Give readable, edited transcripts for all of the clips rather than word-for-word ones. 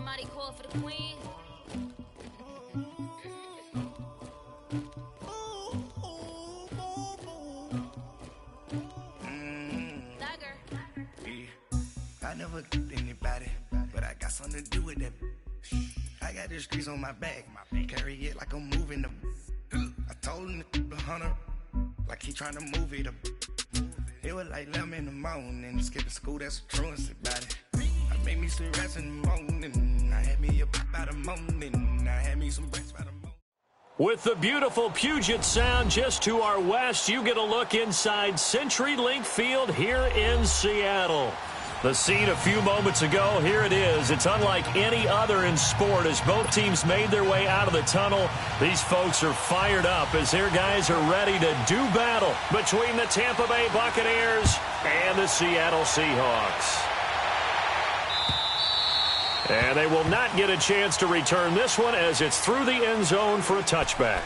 Somebody call for the queen. I never anybody, but I got something to do with that. I got the streets on my back, carry it like I'm moving them. I told him the hunter, like he trying to move it up. It was like 11 in the morning, skipping school, that's a truancy about it. I made me some rest in the morning, I had me up by the morning, I had me some breaks by the morning. With the beautiful Puget Sound just to our west, you get a look inside CenturyLink Field here in Seattle. The scene a few moments ago, here it is. It's unlike any other in sport as both teams made their way out of the tunnel. These folks are fired up as their guys are ready to do battle between the Tampa Bay Buccaneers and the Seattle Seahawks. And they will not get a chance to return this one as it's through the end zone for a touchback.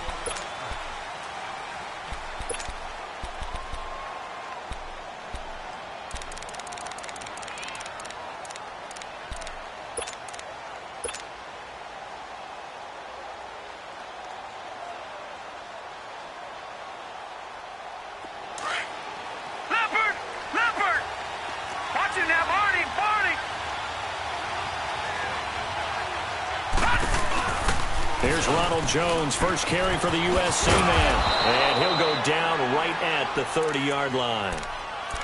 Here's Ronald Jones, first carry for the USC man. And he'll go down right at the 30-yard line.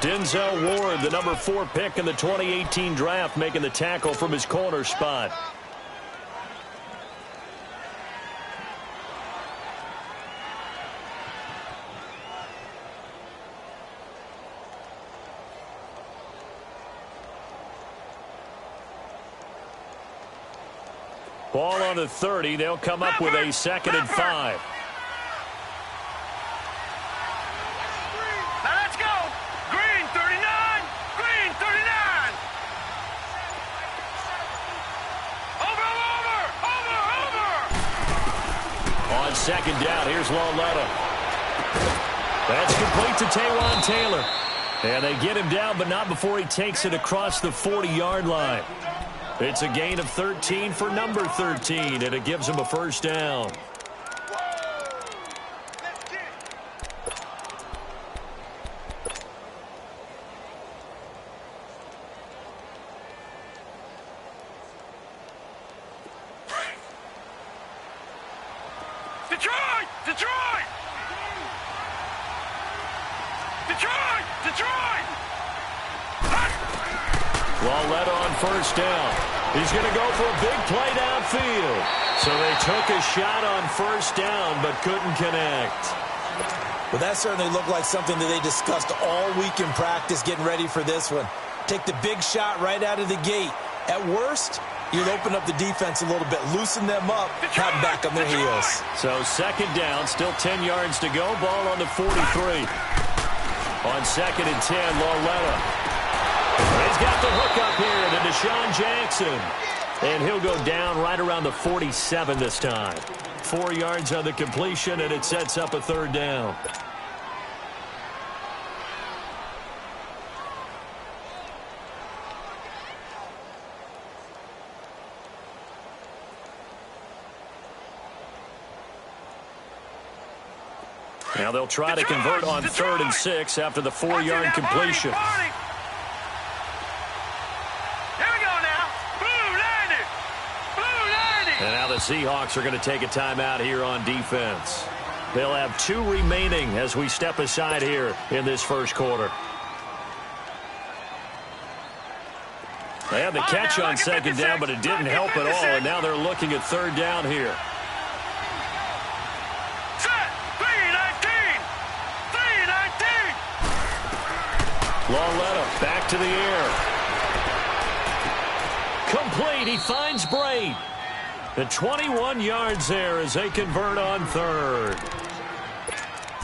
Denzel Ward, the number 4 pick in the 2018 draft, making the tackle from his corner spot. Ball on the 30. They'll come up with a 2nd and 5. Now let's go. Green 39. Green 39. Over. On 2nd down, here's Lauletta. That's complete to Taywan Taylor. And they get him down, but not before he takes it across the 40-yard line. It's a gain of 13 for number 13, and it gives him a first down. Detroit! Detroit! Detroit! Detroit! Lauletta on first down. He's going to go for a big play downfield. So they took a shot on first down but couldn't connect. Well, that certainly looked like something that they discussed all week in practice getting ready for this one. Take the big shot right out of the gate. At worst, you'll open up the defense a little bit, loosen them up, have them back on their heels. So 2nd down, still 10 yards to go. Ball on the 43. On 2nd and 10, Lauletta. He's got the hook up here to Deshaun Jackson. And he'll go down right around the 47 this time. 4 yards on the completion, and it sets up a 3rd down. Now they'll try to convert on 3rd and 6 after the 4-yard completion. And now the Seahawks are going to take a timeout here on defense. They'll have 2 remaining as we step aside here in this first quarter. They had the catch on 2nd down, but it didn't help at all, and now they're looking at 3rd down here. Lauletta back to the air. Complete. He finds Braid. The 21 yards there as they convert on 3rd.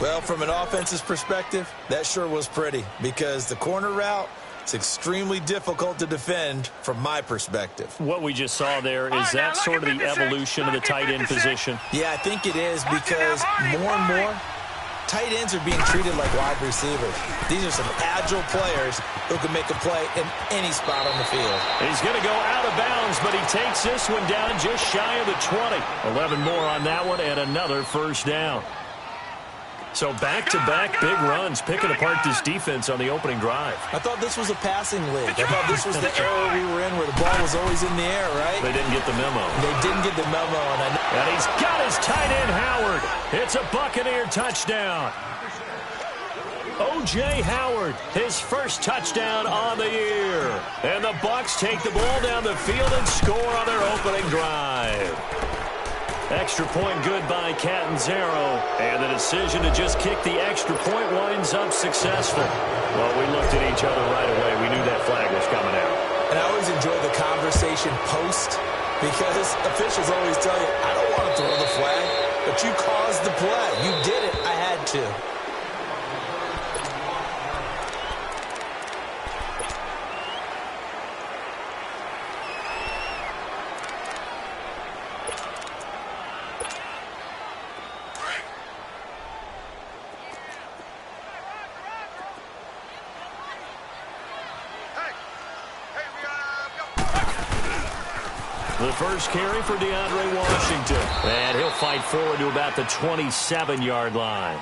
Well, from an offense's perspective, that sure was pretty because the corner route is extremely difficult to defend from my perspective. What we just saw there, is that sort of the evolution of the tight end position? Yeah, I think it is because more and more, tight ends are being treated like wide receivers. These are some agile players who can make a play in any spot on the field. He's going to go out of bounds, but he takes this one down just shy of the 20. 11 more on that one and another first down. So back-to-back big runs, picking apart this defense on the opening drive. I thought this was a passing league. I thought this was the era we were in where the ball was always in the air, right? They didn't get the memo. They didn't get the memo. And he's got his tight end, Howard. It's a Buccaneer touchdown. O.J. Howard, his first touchdown on the year. And the Bucs take the ball down the field and score on their opening drive. Extra point good by Catanzaro. And the decision to just kick the extra point winds up successful. Well, we looked at each other right away. We knew that flag was coming out. And I always enjoy the conversation post because officials always tell you, I don't want to throw the flag, but you caused the play. You did it. I had to. The first carry for DeAndre Washington. And he'll fight forward to about the 27-yard line.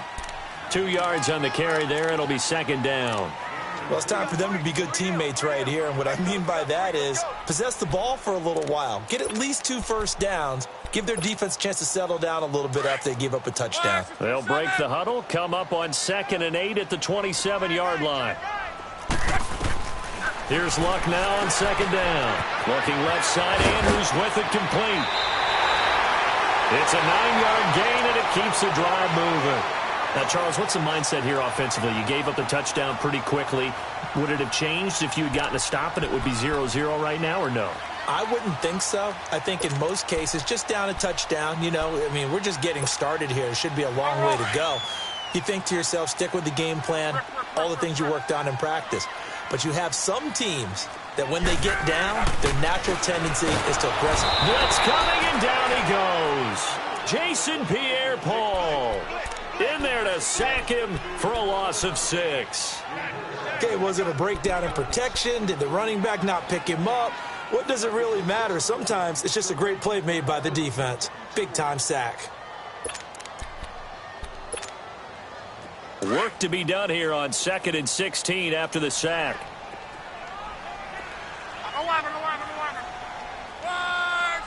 2 yards on the carry there. It'll be second down. Well, it's time for them to be good teammates right here. And what I mean by that is possess the ball for a little while. Get at least 2 first downs. Give their defense a chance to settle down a little bit after they give up a touchdown. They'll break the huddle, come up on 2nd and 8 at the 27-yard line. Here's Luck now on 2nd down. Looking left side, Andrews with it complete. It's a 9-yard gain, and it keeps the drive moving. Now, Charles, what's the mindset here offensively? You gave up the touchdown pretty quickly. Would it have changed if you had gotten a stop and it would be 0-0 right now, or no? I wouldn't think so. I think in most cases, just down a touchdown, you know, I mean, we're just getting started here. It should be a long way to go. You think to yourself, stick with the game plan, all the things you worked on in practice. But you have some teams that when they get down, their natural tendency is to press. Blitz coming, and down he goes. Jason Pierre-Paul in there to sack him for a loss of 6. Okay, was it a breakdown in protection? Did the running back not pick him up? What does it really matter? Sometimes it's just a great play made by the defense. Big-time sack. Work to be done here on 2nd and 16 after the sack. 11. 1,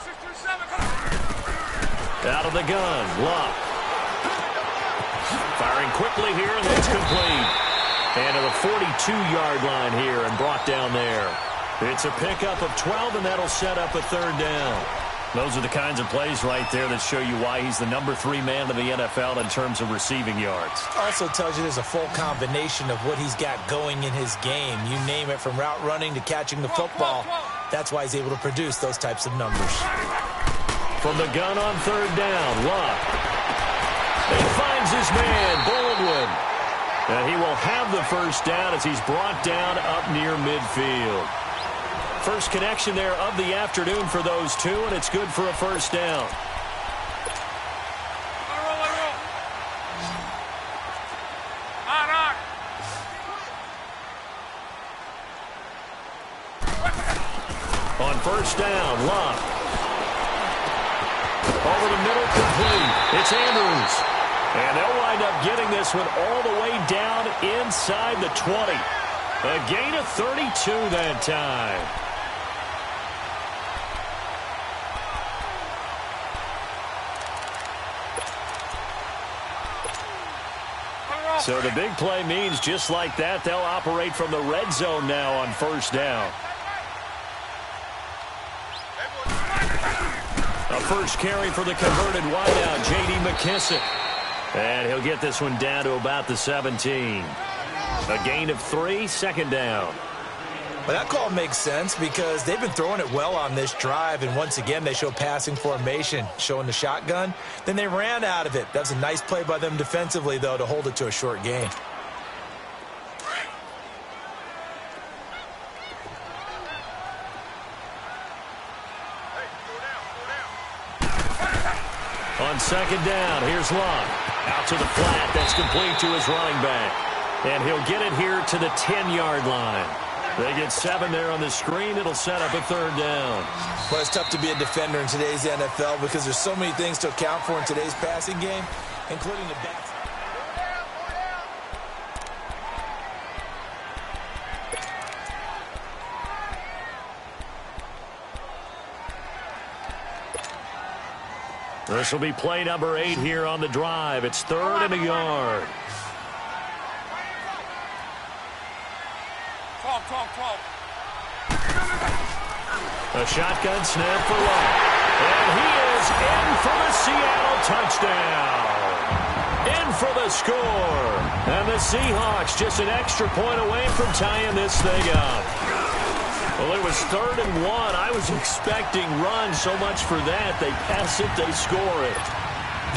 6, 3, 7. Out of the gun, Luck. Firing quickly here, and it's complete. And to the 42-yard line here and brought down there. It's a pickup of 12, and that'll set up a 3rd down. Those are the kinds of plays right there that show you why he's the number 3 man in the NFL in terms of receiving yards. Also tells you there's a full combination of what he's got going in his game. You name it, from route running to catching the football. That's why he's able to produce those types of numbers. From the gun on 3rd down, Luck. He finds his man, Baldwin. And he will have the first down as he's brought down up near midfield. First connection there of the afternoon for those two, and it's good for a first down. On first down, Luck. Over the middle, complete. It's Andrews. And they'll wind up getting this one all the way down inside the 20. A gain of 32 that time. So the big play means just like that, they'll operate from the red zone now on first down. A first carry for the converted wideout, J.D. McKissick. And he'll get this one down to about the 17. A gain of 3, 2nd down. Well, that call makes sense because they've been throwing it well on this drive, and once again they show passing formation, showing the shotgun. Then they ran out of it. That was a nice play by them defensively, though, to hold it to a short gain. On 2nd down, here's Luck. Out to the flat, that's complete to his running back. And he'll get it here to the 10-yard line. They get 7 there on the screen. It'll set up a 3rd down. Well, it's tough to be a defender in today's NFL because there's so many things to account for in today's passing game, including the backs. This will be play number 8 here on the drive. It's 3rd and a yard. 12. A shotgun snap for Long. And he is in for the Seattle touchdown. In for the score. And the Seahawks just an extra point away from tying this thing up. Well, it was 3rd and 1. I was expecting run so much for that. They pass it, they score it.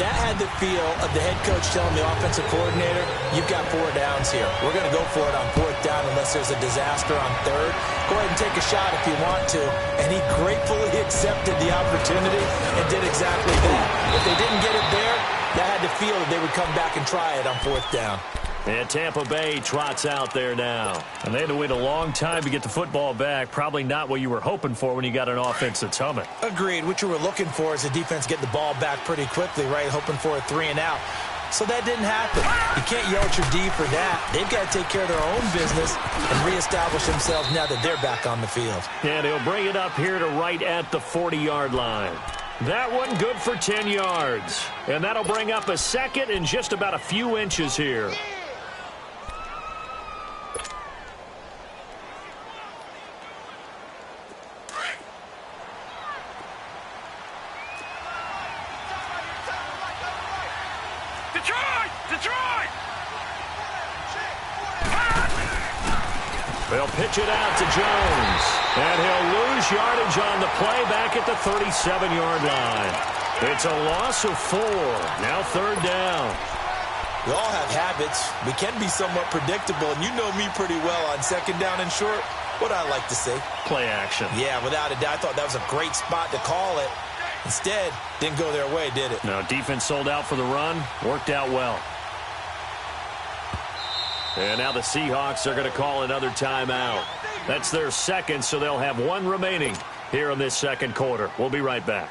That had the feel of the head coach telling the offensive coordinator, you've got 4 downs here. We're going to go for it on 4th down unless there's a disaster on 3rd. Go ahead and take a shot if you want to. And he gratefully accepted the opportunity and did exactly that. If they didn't get it there, that had the feel that they would come back and try it on 4th down. And Tampa Bay trots out there now. And they had to wait a long time to get the football back. Probably not what you were hoping for when you got an offense that's humming. Agreed. What you were looking for is the defense getting the ball back pretty quickly, right? Hoping for a 3 and out. So that didn't happen. You can't yell at your D for that. They've got to take care of their own business and reestablish themselves now that they're back on the field. And he'll bring it up here to right at the 40-yard line. That one good for 10 yards. And that'll bring up a 2nd and just about a few inches here. Detroit! They'll pitch it out to Jones. And he'll lose yardage on the play back at the 37-yard line. It's a loss of 4. Now 3rd down. We all have habits. We can be somewhat predictable, and you know me pretty well on 2nd down and short. What I like to say? Play action. Yeah, without a doubt. I thought that was a great spot to call it. Instead, didn't go their way, did it? No, defense sold out for the run. Worked out well. And now the Seahawks are going to call another timeout. That's their 2nd, so they'll have 1 remaining here in this 2nd quarter. We'll be right back.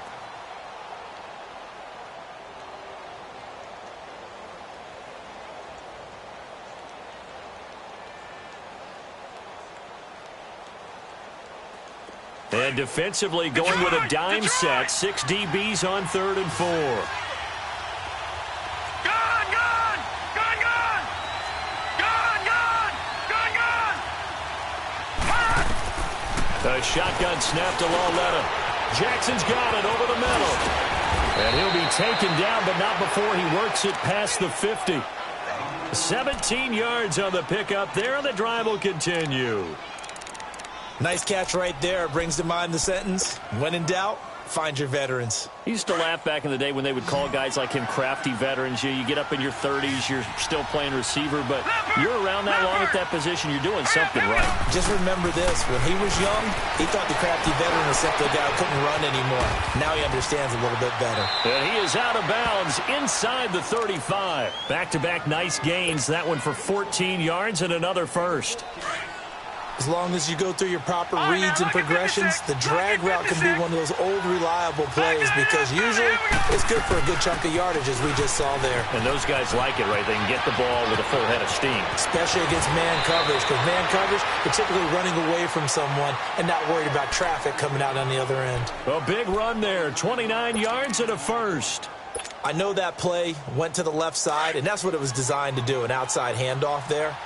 And defensively going with a dime set. 6 DBs on 3rd and 4. A shotgun snap to Lauletta. Jackson's got it over the middle. And he'll be taken down, but not before he works it past the 50. 17 yards on the pickup there, and the drive will continue. Nice catch right there. Brings to mind the sentence, when in doubt, find your veterans. He used to laugh back in the day when they would call guys like him crafty veterans. You get up in your 30s, you're still playing receiver, but you're around that long at that position, you're doing something right. Just remember this. When he was young, he thought the crafty veteran was simply a guy who couldn't run anymore. Now he understands a little bit better. And he is out of bounds inside the 35. Back-to-back nice gains. That one for 14 yards and another first. As long as you go through your proper reads and progressions, the drag route can be one of those old reliable plays because usually it's good for a good chunk of yardage, as we just saw there. And those guys like it, right? They can get the ball with a full head of steam. Especially against man coverage, because man coverage, you're typically running away from someone and not worried about traffic coming out on the other end. A big run there, 29 yards and a first. I know that play went to the left side, and that's what it was designed to do, an outside handoff there.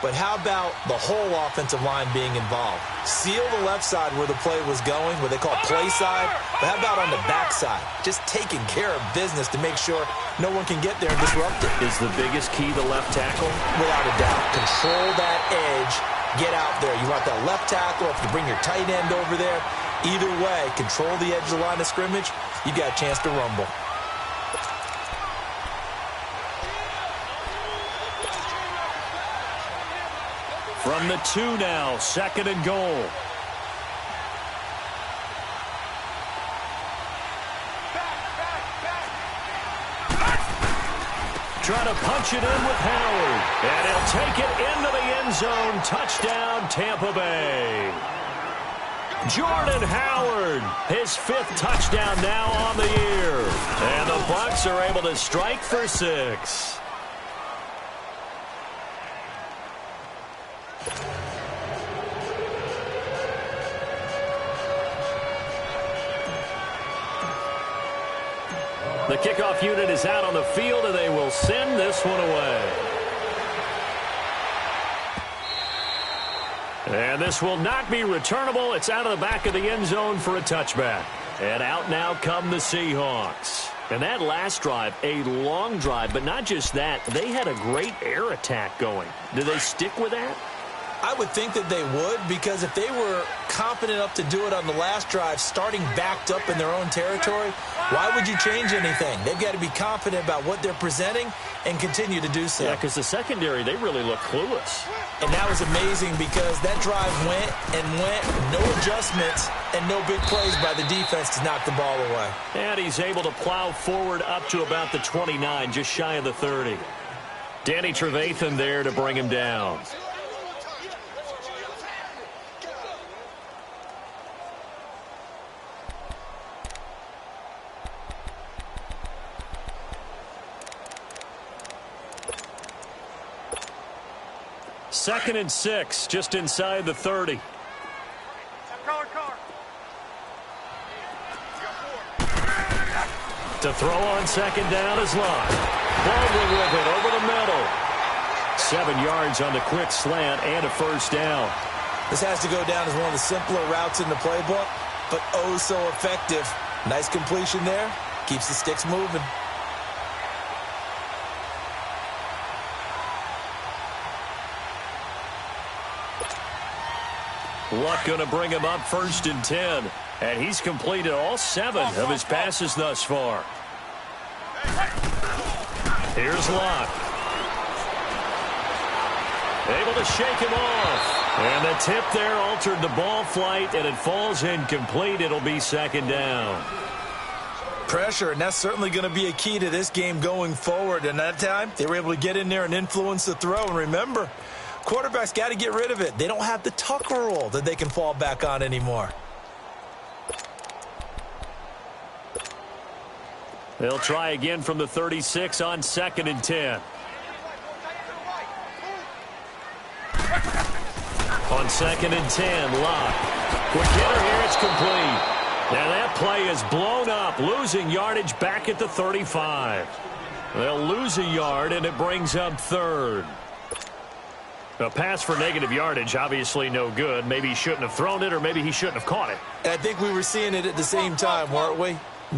But how about the whole offensive line being involved? Seal the left side where the play was going, what they call play side. But how about on the back side? Just taking care of business to make sure no one can get there and disrupt it. Is the biggest key the left tackle? Without a doubt. Control that edge. Get out there. You want that left tackle, if you bring your tight end over there. Either way, control the edge of the line of scrimmage. You got a chance to rumble. From the 2 now, 2nd and goal. try to punch it in with Howard. And he'll take it into the end zone. Touchdown, Tampa Bay. Jordan Howard, his 5th touchdown now on the year. And the Bucs are able to strike for 6. The kickoff unit is out on the field, and they will send this one away. And this will not be returnable. It's out of the back of the end zone for a touchback. And out now come the Seahawks. And that last drive, a long drive, but not just that. They had a great air attack going. Do they stick with that? I would think that they would, because if they were confident enough to do it on the last drive, starting backed up in their own territory, why would you change anything? They've got to be confident about what they're presenting and continue to do so. Yeah, because the secondary, they really look clueless. And that was amazing because that drive went and went, no adjustments and no big plays by the defense to knock the ball away. And he's able to plow forward up to about the 29, just shy of the 30. Danny Trevathan there to bring him down. Second and 6, just inside the 30. To throw on second down is Locke. Baldwin with it over the middle. 7 yards on the quick slant and a first down. This has to go down as one of the simpler routes in the playbook, but oh so effective. Nice completion there. Keeps the sticks moving. Luck going to bring him up 1st and 10. And he's completed all 7 of his passes thus far. Here's Luck. Able to shake him off. And the tip there altered the ball flight, and it falls incomplete. It'll be 2nd down. Pressure, and that's certainly going to be a key to this game going forward. And that time, they were able to get in there and influence the throw. And remember, quarterbacks got to get rid of it. They don't have the Tucker rule that they can fall back on anymore. They'll try again from the 36 on 2nd and 10. On 2nd and 10, Locke. Quick hitter here, it's complete. Now that play is blown up, losing yardage back at the 35. They'll lose a yard, and it brings up 3rd. A pass for negative yardage, obviously no good. Maybe he shouldn't have thrown it, or maybe he shouldn't have caught it. And I think we were seeing it at the same time, weren't we?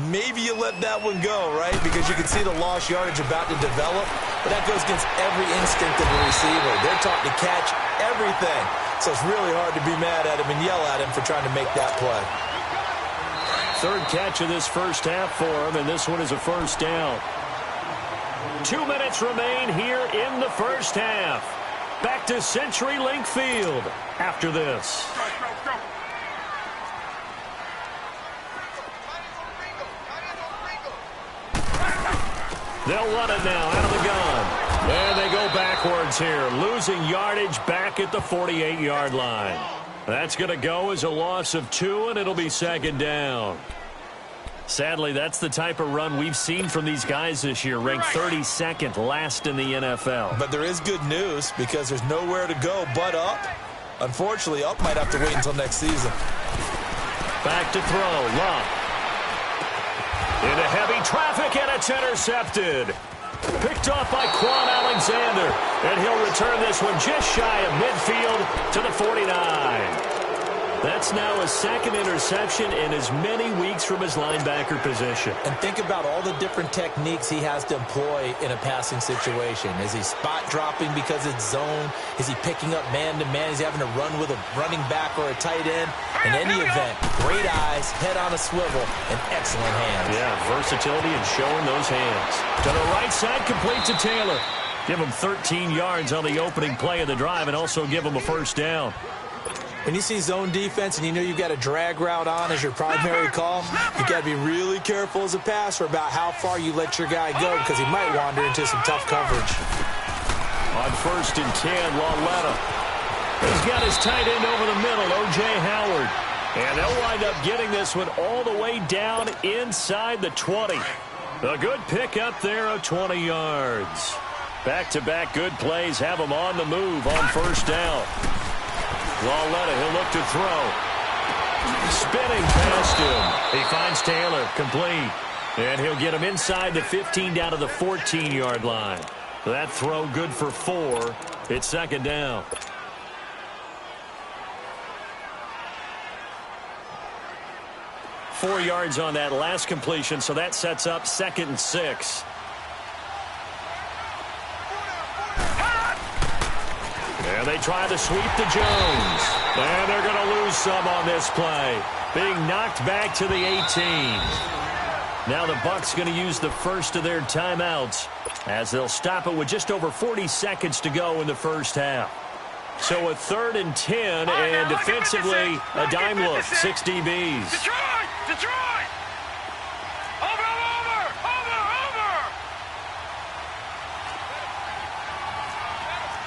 Maybe you let that one go, right? Because you can see the lost yardage about to develop. But that goes against every instinct of a receiver. They're taught to catch everything. So it's really hard to be mad at him and yell at him for trying to make that play. 3rd catch of this first half for him, and this one is a first down. 2 minutes remain here in the first half. Back to CenturyLink Field after this. They'll run it now out of the gun. And they go backwards here, losing yardage back at the 48-yard line. That's going to go as a loss of 2, and it'll be 2nd down. Sadly, that's the type of run we've seen from these guys this year, ranked 32nd last in the NFL. But there is good news because there's nowhere to go but up. Unfortunately, up might have to wait until next season. Back to throw, Locke. Into heavy traffic, and it's intercepted. Picked off by Quan Alexander, and he'll return this one just shy of midfield to the 49. That's now his 2nd interception in as many weeks from his linebacker position. And think about all the different techniques he has to employ in a passing situation. Is he spot dropping because it's zone? Is he picking up man-to-man? Is he having to run with a running back or a tight end? In any event, great eyes, head on a swivel, and excellent hands. Yeah, versatility and showing those hands. To the right side, complete to Taylor. Give him 13 yards on the opening play of the drive and also give him a first down. When you see zone defense and you know you've got a drag route on as your primary call, you've got to be really careful as a passer about how far you let your guy go because he might wander into some tough coverage. On 1st and 10, Lauletta. He's got his tight end over the middle, O.J. Howard. And they'll wind up getting this one all the way down inside the 20. A good pickup there of 20 yards. Back-to-back good plays have him on the move on 1st down. Lauletta, he'll look to throw. Spinning past him. He finds Taylor, complete. And he'll get him inside the 15 down to the 14-yard line. That throw good for 4. It's 2nd down. Four yards on that last completion, so that sets up 2nd and 6. And they try to sweep to Jones. And they're going to lose some on this play. Being knocked back to the 18. Now the Bucs going to use the first of their timeouts as they'll stop it with just over 40 seconds to go in the first half. So a 3rd and 10, and defensively a dime look, 6 DBs. Detroit! Over!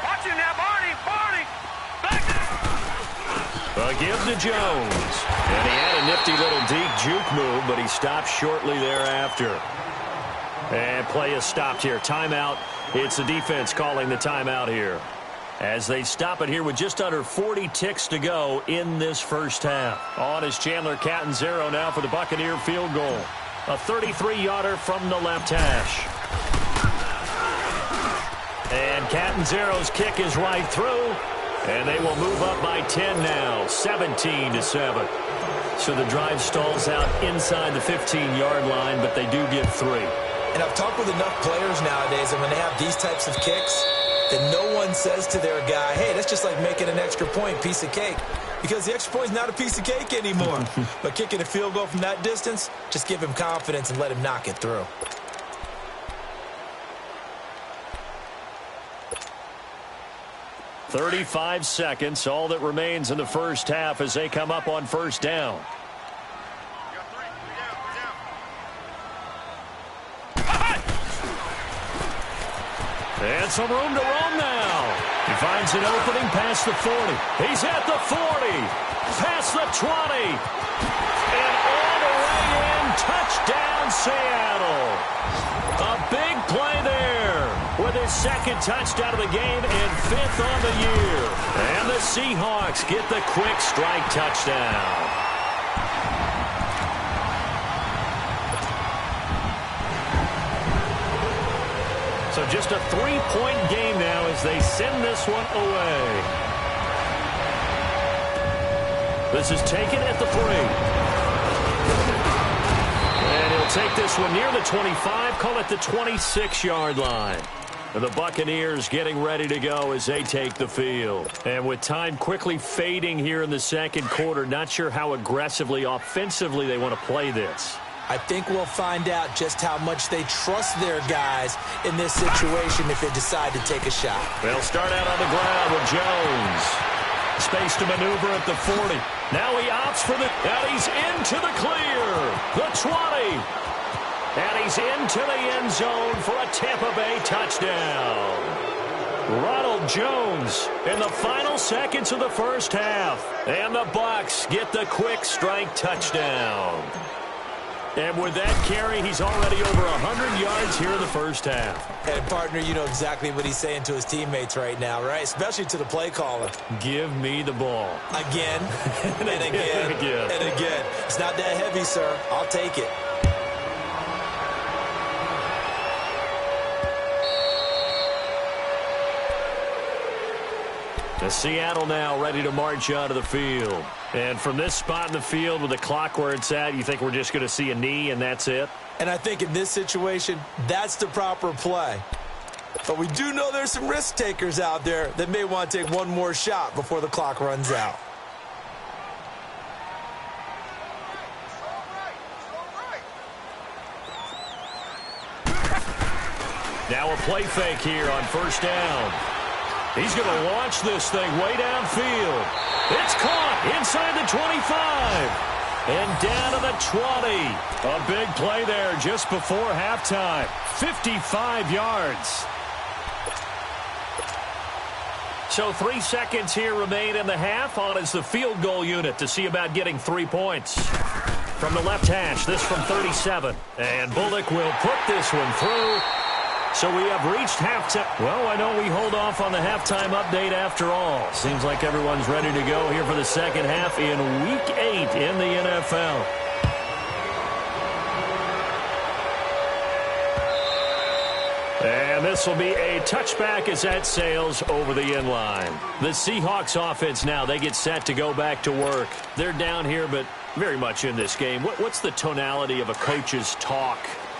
Watch him now, Barney! Back A give to Jones. And he had a nifty little deep juke move, but he stopped shortly thereafter. And play is stopped here. Timeout. It's the defense calling the timeout here, as they stop it here with just under 40 ticks to go in this first half. On is Chandler Catanzaro now for the Buccaneer field goal. A 33-yarder from the left hash. And Catanzaro's kick is right through, and they will move up by 10 now, 17-7. So the drive stalls out inside the 15-yard line, but they do get 3. And I've talked with enough players nowadays, and when they have these types of kicks, then no one says to their guy, hey, that's just like making an extra point, piece of cake. Because the extra point is not a piece of cake anymore. But kicking a field goal from that distance, just give him confidence and let him knock it through. .35 seconds, all that remains in the first half as they come up on 1st down. And some room to roam now. He finds an opening past the 40. He's at the 40. Past the 20. And all the way in. Touchdown, Seattle. A big play there with his 2nd touchdown of the game and 5th on the year. And the Seahawks get the quick strike touchdown. So just a 3-point game now as they send this one away. This is taken at the 3. And he'll take this one near the 25, call it the 26-yard line. And the Buccaneers getting ready to go as they take the field. And with time quickly fading here in the 2nd quarter, not sure how aggressively, offensively they want to play this. I think we'll find out just how much they trust their guys in this situation if they decide to take a shot. They'll start out on the ground with Jones. Space to maneuver at the 40. Now he opts for the... And he's into the clear. The 20. And he's into the end zone for a Tampa Bay touchdown. Ronald Jones in the final seconds of the first half. And the Bucs get the quick strike touchdown. And with that carry, he's already over 100 yards here in the first half. And, partner, you know exactly what he's saying to his teammates right now, right? Especially to the play caller. Give me the ball. Again, and again, and again. It's not that heavy, sir. I'll take it. The Seattle now ready to march out of the field. And from this spot in the field with the clock where it's at, you think we're just going to see a knee and that's it? And I think in this situation, that's the proper play. But we do know there's some risk takers out there that may want to take one more shot before the clock runs out. Now a play fake here on 1st down. He's going to launch this thing way downfield. It's caught inside the 25. And down to the 20. A big play there just before halftime. 55 yards. So 3 seconds here remain in the half. On is the field goal unit to see about getting 3 points. From the left hash, this from 37. And Bullock will put this one through. So we have reached halftime. Well, why don't we hold off on the halftime update after all? Seems like everyone's ready to go here for the second half in Week 8 in the NFL. And this will be a touchback as that sails over the end line. The Seahawks offense now, they get set to go back to work. They're down here, but very much in this game. What's the tonality of a coach's talk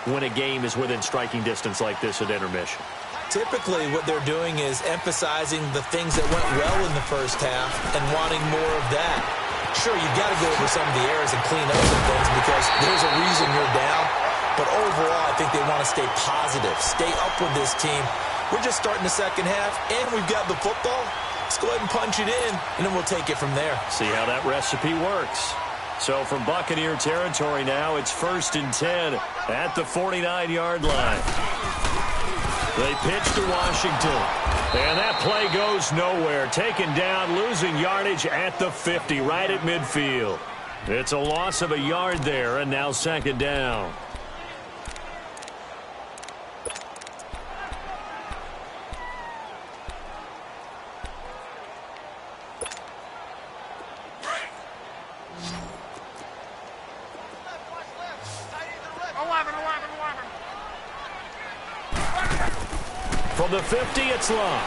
when a game is within striking distance like this at intermission? Typically, what they're doing is emphasizing the things that went well in the first half and wanting more of that. Sure, you've got to go over some of the errors and clean up some things because there's a reason you're down. But overall, I think they want to stay positive, stay up with this team. We're just starting the second half, and we've got the football. Let's go ahead and punch it in, and then we'll take it from there. See how that recipe works. So from Buccaneer territory now, it's 1st and 10 at the 49-yard line. They pitch to Washington. And that play goes nowhere. Taken down, losing yardage at the 50, right at midfield. It's a loss of a yard there, and now 2nd down. From the 50, it's Love.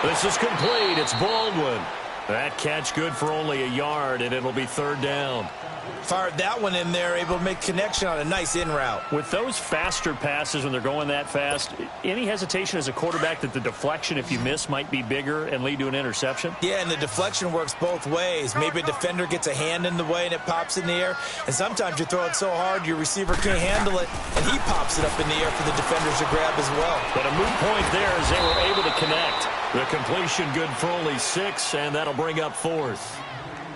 This is complete. It's Baldwin. That catch good for only a yard, and it'll be 3rd down. Fired that one in there, able to make connection on a nice in route. With those faster passes when they're going that fast, any hesitation as a quarterback that the deflection, if you miss, might be bigger and lead to an interception? Yeah, and the deflection works both ways. Maybe a defender gets a hand in the way and it pops in the air, and sometimes you throw it so hard your receiver can't handle it, and he pops it up in the air for the defenders to grab as well. But a moot point there as they were able to connect. The completion good for only 6, and that'll bring up 4th.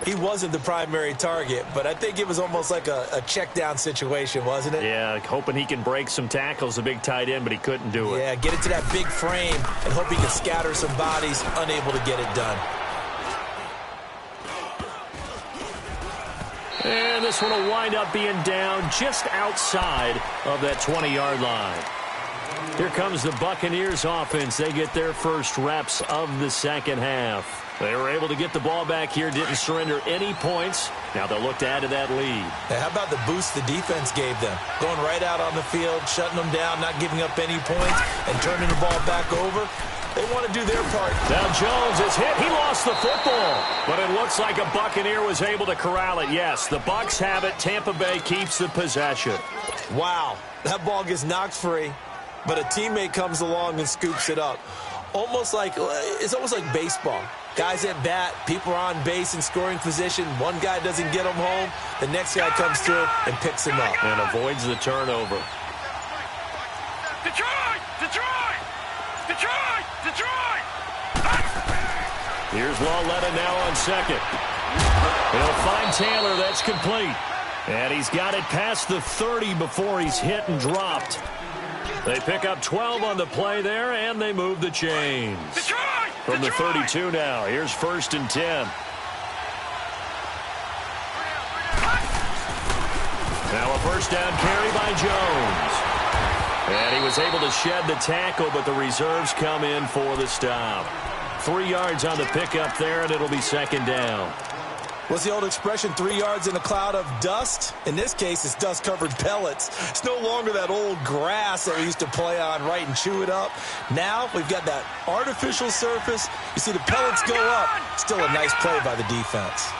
He wasn't the primary target, but I think it was almost like a check-down situation, wasn't it? Yeah, hoping he can break some tackles, a big tight end, but he couldn't do it. Yeah, get it to that big frame and hope he can scatter some bodies, unable to get it done. And this one will wind up being down just outside of that 20-yard line. Here comes the Buccaneers offense. They get their first reps of the second half. They were able to get the ball back here, didn't surrender any points. Now they'll look to add to that lead. Now, how about the boost the defense gave them? Going right out on the field, shutting them down, not giving up any points, and turning the ball back over. They want to do their part. Now Jones is hit. He lost the football. But it looks like a Buccaneer was able to corral it. Yes, the Bucs have it. Tampa Bay keeps the possession. Wow, that ball gets knocked free, but a teammate comes along and scoops it up. It's almost like baseball. Guys at bat, people are on base in scoring position. One guy doesn't get him home. The next guy comes through and picks him up. And avoids the turnover. Detroit! Detroit! Detroit! Detroit! Here's Lauletta now on second. He'll find Taylor. That's complete. And he's got it past the 30 before he's hit and dropped. They pick up 12 on the play there, and they move the chains. Detroit! From the 32 now, here's 1st and 10. Now a first down carry by Jones. And he was able to shed the tackle, but the reserves come in for the stop. 3 yards on the pickup there, and it'll be 2nd down. What's the old expression, 3 yards in a cloud of dust? In this case, it's dust-covered pellets. It's no longer that old grass that we used to play on, right, and chew it up. Now we've got that artificial surface. You see the pellets go up. Still a nice play by the defense.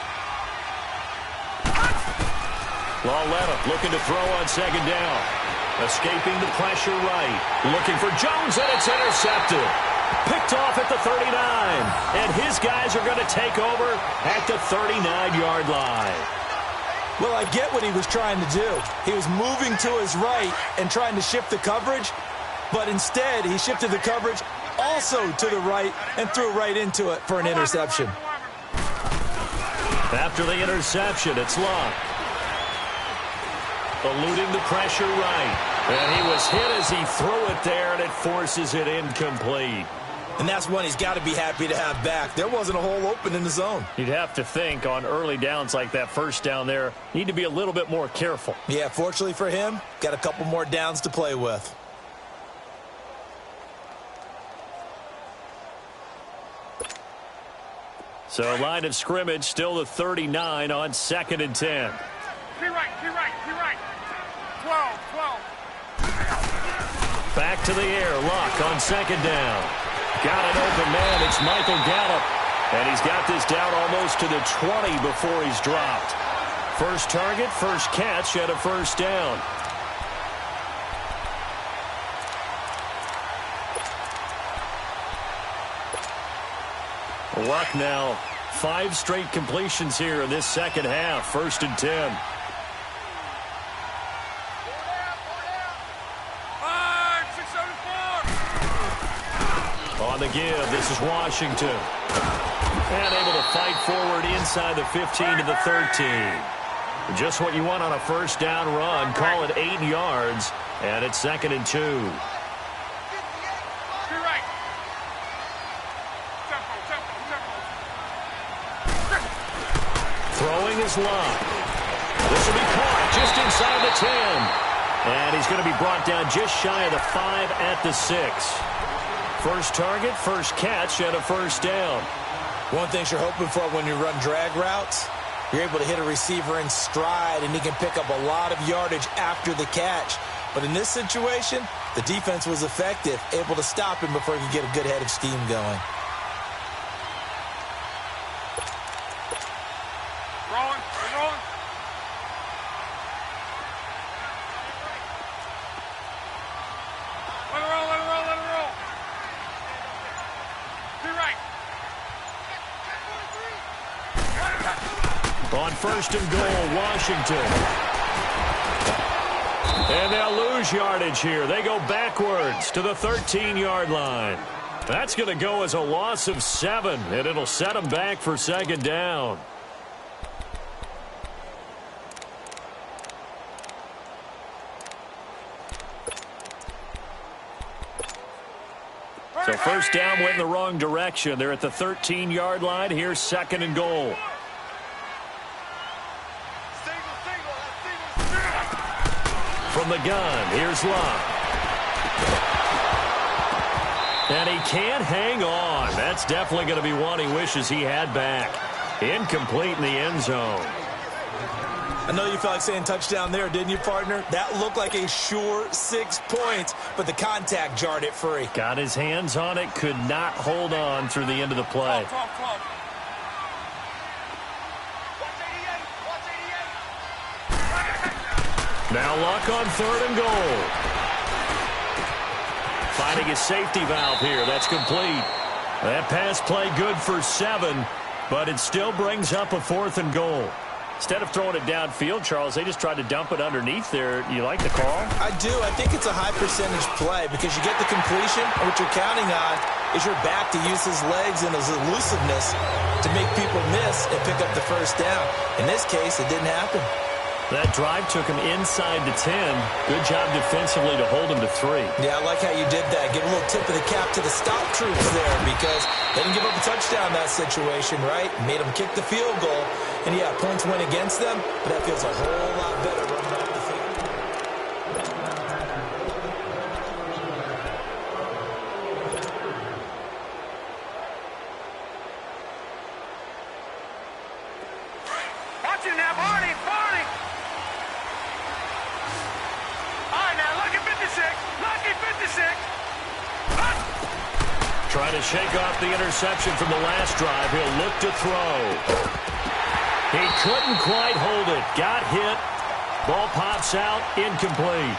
Lauletta looking to throw on 2nd down. Escaping the pressure right. Looking for Jones, and it's intercepted. Picked off at the 39. And his guys are going to take over at the 39-yard line. Well, I get what he was trying to do. He was moving to his right and trying to shift the coverage, but instead he shifted the coverage all also to the right and threw right into it for an interception. After the interception, it's Luck. Eluding the pressure right. And he was hit as he threw it there, and it forces it incomplete. And that's one he's got to be happy to have back. There wasn't a hole open in the zone. You'd have to think on early downs like that first down there, need to be a little bit more careful. Yeah, fortunately for him, got a couple more downs to play with. So line of scrimmage still the 39 on 2nd and 10. Be right. 12. Back to the air, Luck on 2nd down. Got an open man, it's Michael Gallup. And he's got this down almost to the 20 before he's dropped. First target, first catch, and a first down. Luck now, 5 straight completions here in this second half. 1st and 10. On the give, this is Washington. And able to fight forward inside the 15 to the 13. Just what you want on a first down run. Call it 8 yards, and it's 2nd and 2. Throwing is Luck. This will be caught just inside the 10. And he's going to be brought down just shy of the 5 at the 6. First target, first catch, and a first down. One thing you're hoping for when you run drag routes, you're able to hit a receiver in stride, and he can pick up a lot of yardage after the catch. But in this situation, the defense was effective, able to stop him before he could get a good head of steam going. Rolling. Let it roll. Be right. On 1st and goal, Washington. And they'll lose yardage here. They go backwards to the 13-yard line. That's going to go as a loss of 7, and it'll set them back for 2nd down. So first down went in the wrong direction. They're at the 13-yard line. Here's 2nd and goal. From the gun, here's Luck. And he can't hang on. That's definitely going to be one he wishes he had back. Incomplete in the end zone. I know you felt like saying touchdown there, didn't you, partner? That looked like a sure 6 points, but the contact jarred it free. Got his hands on it, could not hold on through the end of the play. 12. Now Luck on 3rd and goal. Finding his safety valve here. That's complete. That pass play good for 7, but it still brings up a 4th and goal. Instead of throwing it downfield, Charles, they just tried to dump it underneath there. You like the call? I do. I think it's a high percentage play because you get the completion, and what you're counting on is your back to use his legs and his elusiveness to make people miss and pick up the first down. In this case, it didn't happen. That drive took him inside the 10. Good job defensively to hold him to 3. Yeah, I like how you did that. Give a little tip of the cap to the stop troops there because they didn't give up a touchdown in that situation, right? Made them kick the field goal. And, yeah, points went against them, but that feels a whole lot better running off the field. Watch it now, Barney. All right, now, Lucky 56. Trying to shake off the interception from the last drive. He'll look to throw. He couldn't quite hold it. Got hit. Ball pops out. Incomplete.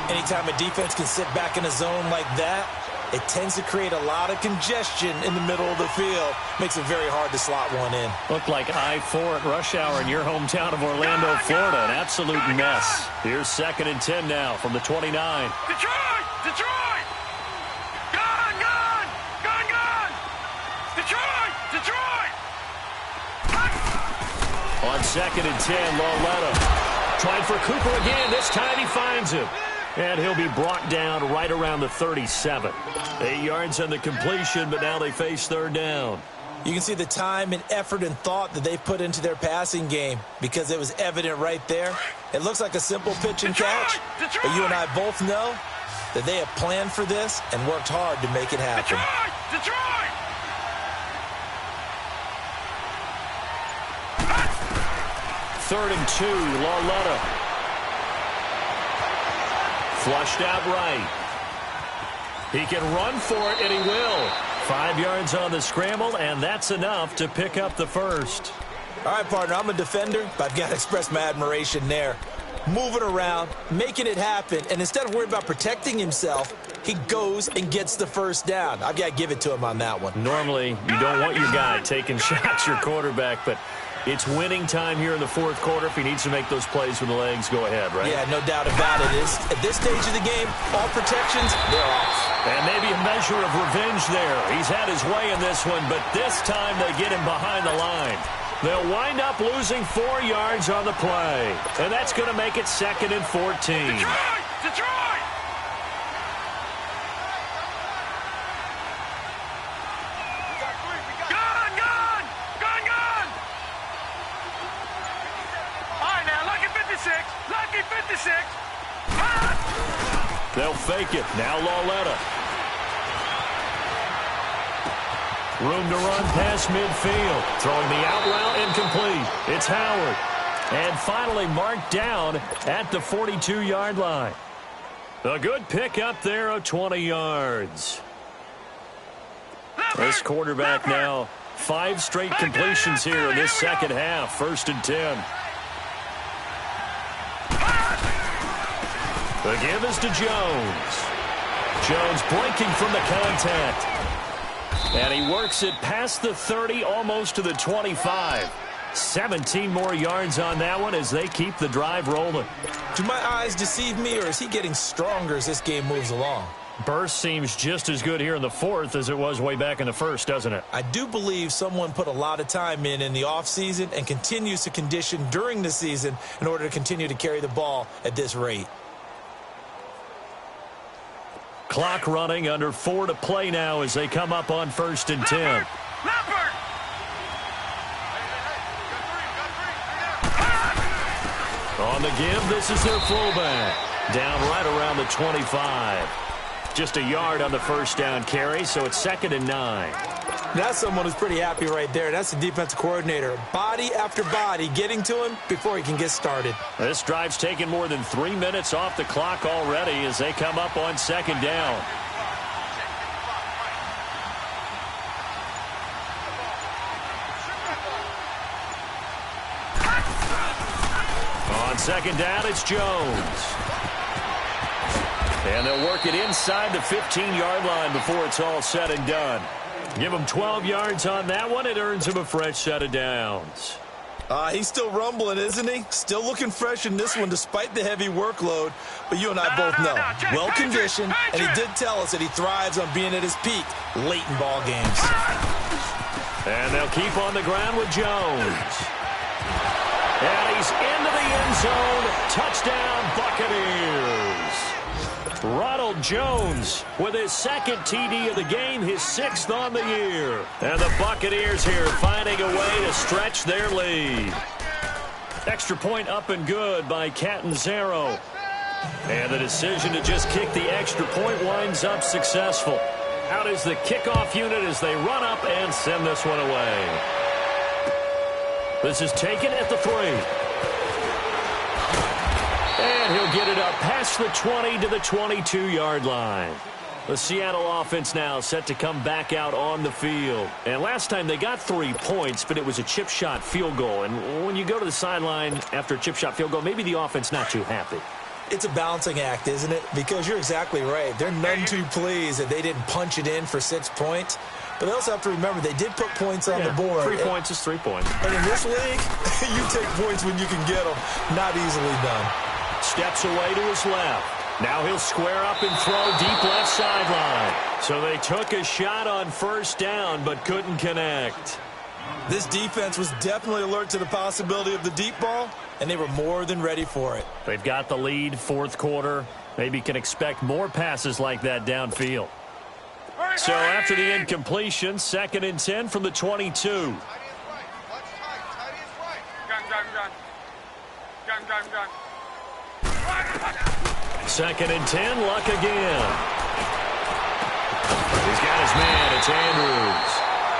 Anytime a defense can sit back in a zone like that, it tends to create a lot of congestion in the middle of the field. Makes it very hard to slot one in. Looked like I-4 at rush hour in your hometown of Orlando, Florida. An absolute mess. Here's 2nd and 10 now from the 29. Detroit! Gone! 2nd and 10. Lauletta trying for Cooper again. This time he finds him. And he'll be brought down right around the 37. 8 yards on the completion, but now they face 3rd down. You can see the time and effort and thought that they put into their passing game because it was evident right there. It looks like a simple pitch and catch, but you and I both know that they have planned for this and worked hard to make it happen. Detroit! 3rd and 2, Lauletta. Flushed out right. He can run for it, and he will. 5 yards on the scramble, and that's enough to pick up the first. All right, partner, I'm a defender, but I've got to express my admiration there. Moving around, making it happen, and instead of worrying about protecting himself, he goes and gets the first down. I've got to give it to him on that one. Normally, you don't want your guy taking shots, your quarterback, but it's winning time here in the 4th quarter. If he needs to make those plays with the legs, go ahead, right? Yeah, no doubt about it. At this stage of the game, all protections, they're off. And maybe a measure of revenge there. He's had his way in this one, but this time they get him behind the line. They'll wind up losing 4 yards on the play. And that's going to make it 2nd and 14. Detroit! Gun! All right, now, lucky 56. They'll fake it. Now Lauletta. Room to run past midfield. Throwing the out route incomplete. It's Howard. And finally marked down at the 42-yard line. A good pick up there of 20 yards. This quarterback now 5 straight completions here in this second half. 1st and 10. The give is to Jones. Jones blinking from the contact. And he works it past the 30, almost to the 25. 17 more yards on that one as they keep the drive rolling. Do my eyes deceive me, or is he getting stronger as this game moves along? Burst seems just as good here in the 4th as it was way back in the 1st, doesn't it? I do believe someone put a lot of time in the offseason and continues to condition during the season in order to continue to carry the ball at this rate. Clock running, under 4 to play now as they come up on 1st and 10. On the give, this is their fullback. Down right around the 25. Just a yard on the 1st down carry, so it's 2nd and 9. That's someone who's pretty happy right there. That's the defensive coordinator. Body after body getting to him before he can get started. This drive's taken more than 3 minutes off the clock already as they come up on 2nd down. On 2nd down, it's Jones. And they'll work it inside the 15-yard line before it's all said and done. Give him 12 yards on that one. It earns him a fresh set of downs. He's still rumbling, isn't he? Still looking fresh in this one despite the heavy workload. But you and I both know, well-conditioned, and he did tell us that he thrives on being at his peak late in ball games. And they'll keep on the ground with Jones. And he's into the end zone. Touchdown, Buccaneers. Ronald Jones with his 2nd TD of the game, his 6th on the year. And the Buccaneers here finding a way to stretch their lead. Extra point up and good by Catanzaro. And the decision to just kick the extra point winds up successful. Out is the kickoff unit as they run up and send this one away. This is taken at the 3. And he'll get it up past the 20 to the 22-yard line. The Seattle offense now set to come back out on the field. And last time they got 3 points, but it was a chip shot field goal. And when you go to the sideline after a chip shot field goal, maybe the offense not too happy. It's a balancing act, isn't it? Because you're exactly right. They're none too pleased that they didn't punch it in for 6 points. But they also have to remember they did put points on the board. 3 points is 3 points. And in this league, you take points when you can get them. Not easily done. Steps away to his left. Now he'll square up and throw deep left sideline. So they took a shot on 1st down but couldn't connect. This defense was definitely alert to the possibility of the deep ball, and they were more than ready for it. They've got the lead, fourth quarter. Maybe can expect more passes like that downfield. So after the incompletion, 2nd and 10 from the 22. Second and 10, Luck again. He's got his man, it's Andrews.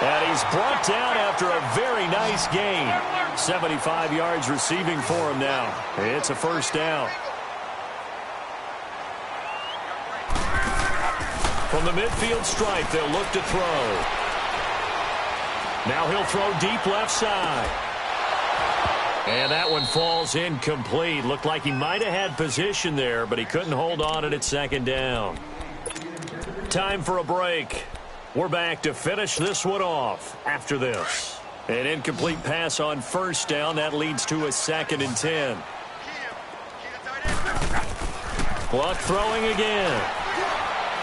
And he's brought down after a very nice game. 75 yards receiving for him now. It's a first down. From the midfield stripe, they'll look to throw. Now he'll throw deep left side. And that one falls incomplete. Looked like he might have had position there, but he couldn't hold on at 2nd down. Time for a break. We're back to finish this one off after this. An incomplete pass on first down. That leads to a 2nd and 10. Luck throwing again.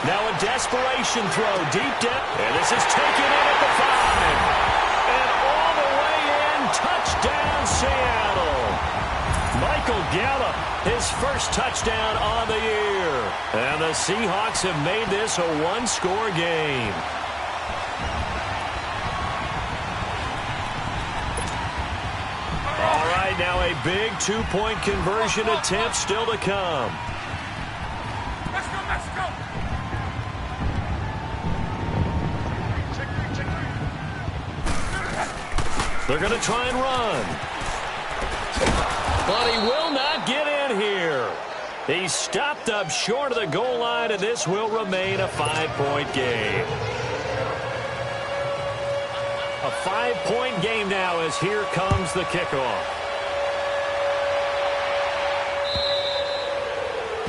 Now a desperation throw deep down. And this is taken in at the 5. And all the way in. Touchdown, Seattle. Michael Gallup, his first touchdown on the year. And the Seahawks have made this a one-score game. All right, now a big two-point conversion attempt still to come. Let's go, let's go. They're going to try and run. But he will not get in here. He's stopped up short of the goal line, and this will remain a 5-point game. A 5-point game now as here comes the kickoff.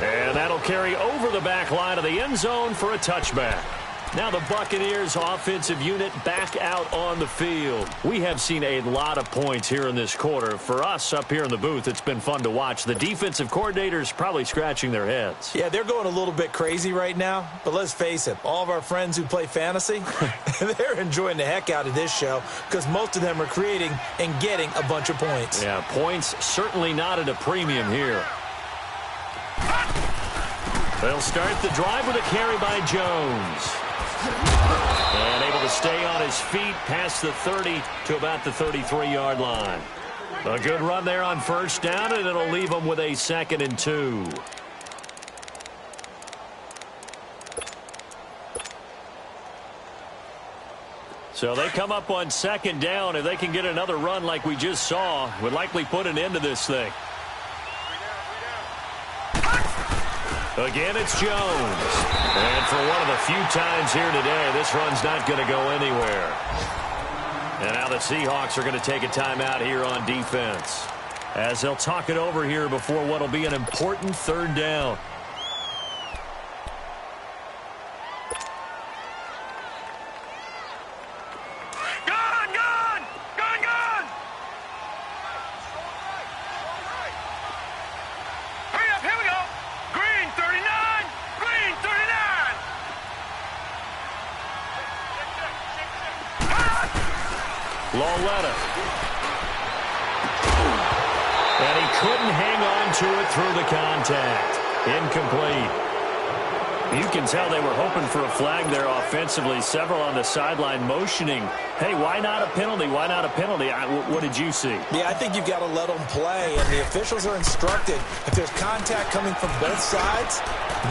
And that'll carry over the back line of the end zone for a touchback. Now the Buccaneers offensive unit back out on the field. We have seen a lot of points here in this quarter. For us up here in the booth, it's been fun to watch. The defensive coordinators probably scratching their heads. Yeah, they're going a little bit crazy right now. But let's face it, all of our friends who play fantasy, they're enjoying the heck out of this show because most of them are creating and getting a bunch of points. Yeah, points certainly not at a premium here. They'll start the drive with a carry by Jones. And able to stay on his feet past the 30 to about the 33-yard line. A good run there on first down, and it'll leave them with a 2nd and 2. So they come up on 2nd down. If they can get another run like we just saw, would likely put an end to this thing. Again, it's Jones. And for one of the few times here today, this run's not going to go anywhere. And now the Seahawks are going to take a timeout here on defense, as they'll talk it over here before what will be an important 3rd down. Loletta. And he couldn't hang on to it through the contact. Incomplete. You can tell they were hoping for a flag there offensively. Several on the sideline motioning, hey, why not a penalty? Why not a penalty? What did you see? Yeah, I think you've got to let them play, and the officials are instructed. If there's contact coming from both sides,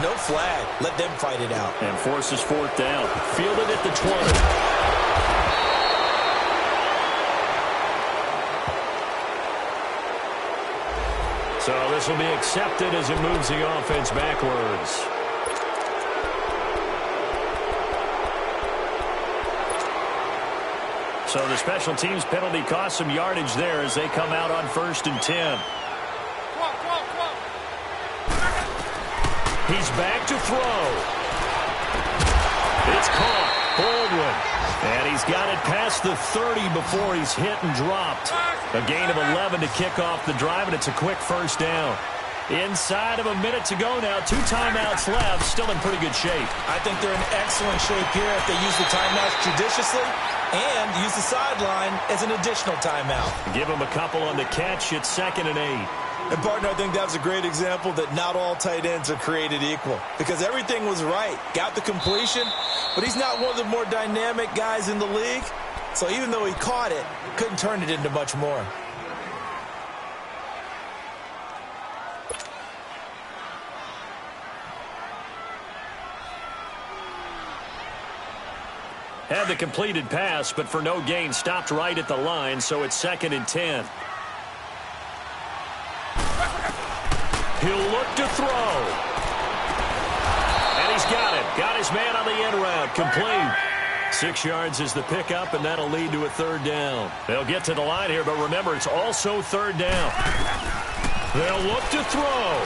no flag. Let them fight it out. And forces 4th down. Fielded at the 20. So this will be accepted as it moves the offense backwards. So the special teams penalty cost some yardage there as they come out on 1st and 10. He's back to throw. It's caught. Baldwin. And he's got it past the 30 before he's hit and dropped. A gain of 11 to kick off the drive, and it's a quick first down. Inside of a minute to go now. 2 timeouts left. Still in pretty good shape. I think they're in excellent shape here. If they use the timeouts judiciously, and use the sideline as an additional timeout. Give him a couple on the catch. It's 2nd and 8. And, partner, I think that was a great example that not all tight ends are created equal because everything was right. Got the completion, but he's not one of the more dynamic guys in the league. So even though he caught it, couldn't turn it into much more. Had the completed pass, but for no gain, stopped right at the line, so it's 2nd and 10. He'll look to throw. And he's got it. Got his man on the end route. Complete. 6 yards is the pickup, and that'll lead to a 3rd down. They'll get to the line here, but remember, it's also 3rd down. They'll look to throw.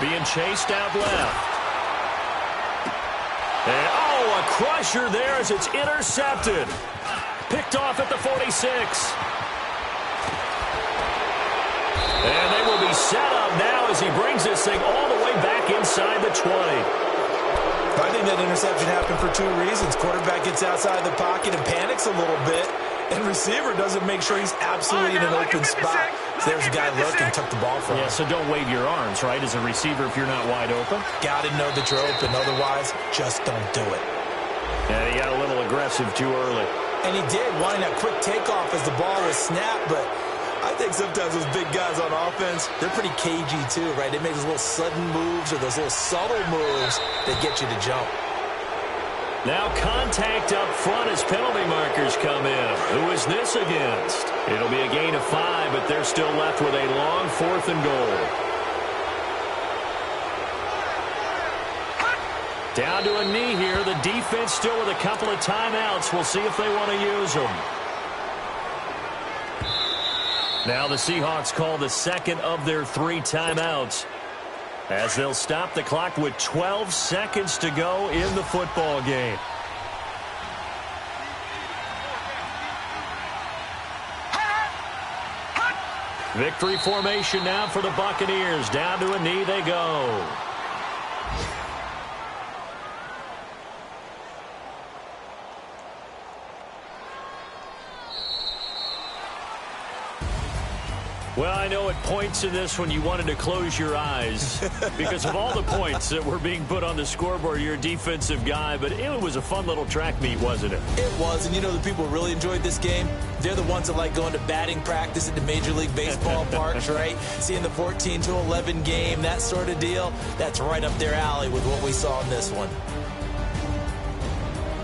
Being chased out left. And, oh, a crusher there as it's intercepted. Picked off at the 46. And they will be set up now as he brings this thing all the way back inside the 20. I think that interception happened for 2 reasons. Quarterback gets outside the pocket and panics a little bit, and receiver doesn't make sure he's absolutely in an open spot. So there's a guy looking, took the ball from him. Yeah, so don't wave your arms, right, as a receiver if you're not wide open. Got to know that you're open. Otherwise, just don't do it. Yeah, he got a little aggressive too early. And he did, wanting that quick takeoff as the ball was snapped, but I think sometimes those big guys on offense, they're pretty cagey too, right? They make those little sudden moves or those little subtle moves that get you to jump. Now contact up front as penalty markers come in. Who is this against? It'll be a gain of 5, but they're still left with a long 4th and goal. Down to a knee here. The defense still with a couple of timeouts. We'll see if they want to use them. Now the Seahawks call the 2nd of their 3 timeouts as they'll stop the clock with 12 seconds to go in the football game. Victory formation now for the Buccaneers. Down to a knee they go. Well, I know at points in this one you wanted to close your eyes because of all the points that were being put on the scoreboard. You're a defensive guy, but it was a fun little track meet, wasn't it? It was, and you know the people who really enjoyed this game? They're the ones that like going to batting practice at the Major League Baseball parks, right? Seeing the 14-11 game, that sort of deal. That's right up their alley with what we saw in this one.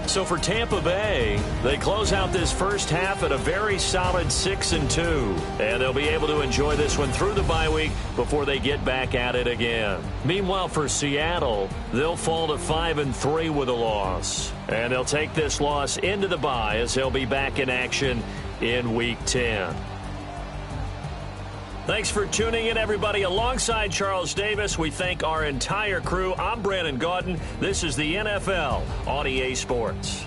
So for Tampa Bay, they close out this first half at a very solid 6-2. And they'll be able to enjoy this one through the bye week before they get back at it again. Meanwhile, for Seattle, they'll fall to 5-3 with a loss. And they'll take this loss into the bye as they'll be back in action in Week 10. Thanks for tuning in, everybody. Alongside Charles Davis, we thank our entire crew. I'm Brandon Gaudin. This is the NFL on EA Sports.